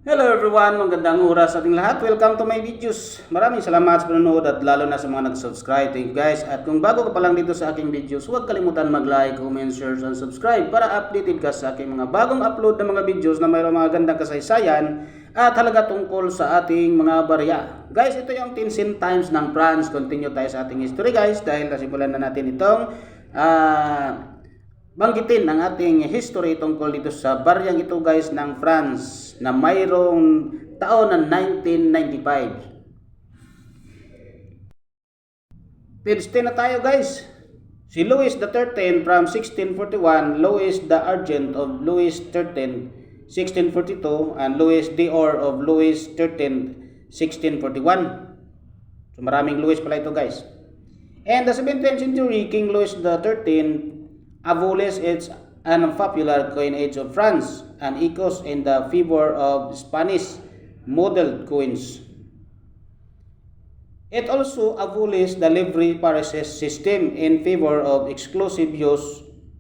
Hello everyone, magandang oras sa ating lahat. Welcome to my videos. Maraming salamat sa panonood at lalo na sa mga nag-subscribe. Thank you guys. At kung bago ka pa lang dito sa aking videos, huwag kalimutan mag-like, comment, share, and subscribe para updated ka sa aking mga bagong upload na mga videos na mayroong mga gandang kasaysayan at halaga tungkol sa ating mga barya. Guys, ito yung 10 times ng France. Continue tayo sa ating history guys dahil nasimulan na natin itong banggitin ang ating history tungkol dito sa baryang ito guys ng France na mayroong taon ng 1995. Page 10 na tayo guys. Si Louis XIII from 1641, Louis the Argent of Louis XIII 1642 and Louis d'Or of Louis XIII 1641. So maraming Louis pala ito guys. And the 17th century King Louis XIII abolished its unpopular coinage of France and echoes in the favor of Spanish modeled coins. It also abolished the livre parisis system in favor of exclusive use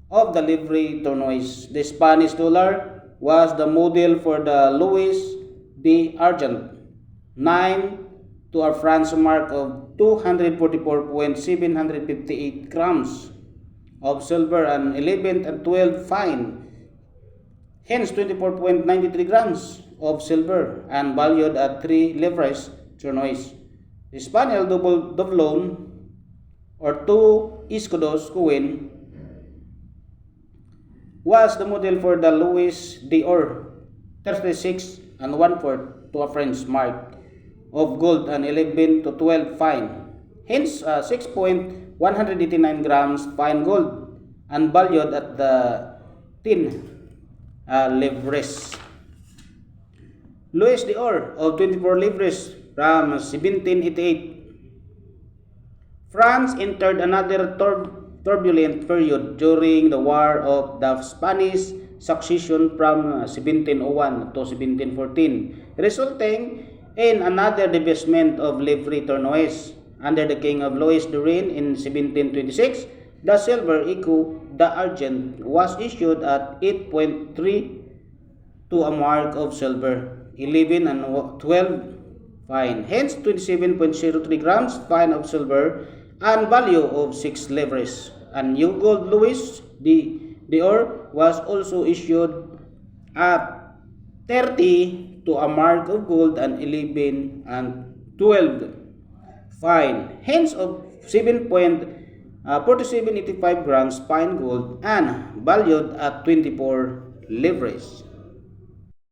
of the livre tournoise. The Spanish dollar was the model for the Louis d'Argent 9 to a France mark of 244.758 grams of silver and 11 and 12 fine, hence 24.93 grams of silver and valued at 3 livres tournoise. The Spaniel double doubloon or 2 escudos coin was the model for the Louis d'Or 36 and 1/4 to a French mark of gold and 11 to 12 fine, hence 6.189 grams fine gold and valued at the 10 livres. Louis d'Or of 24 livres from 1788. France entered another turbulent period during the War of the Spanish Succession from 1701 to 1714, resulting in another debasement of livre tournoise. Under the King of Louis the Reign in 1726, the silver echo, the Argent, was issued at 8.3 to a mark of silver, 11 and 12 fine, hence 27.03 grams fine of silver and value of 6 livres. A new gold Louis d'Or was also issued at 30 to a mark of gold and 11 and 12 fine, hence of 7.4785 grams fine gold and valued at 24 livres.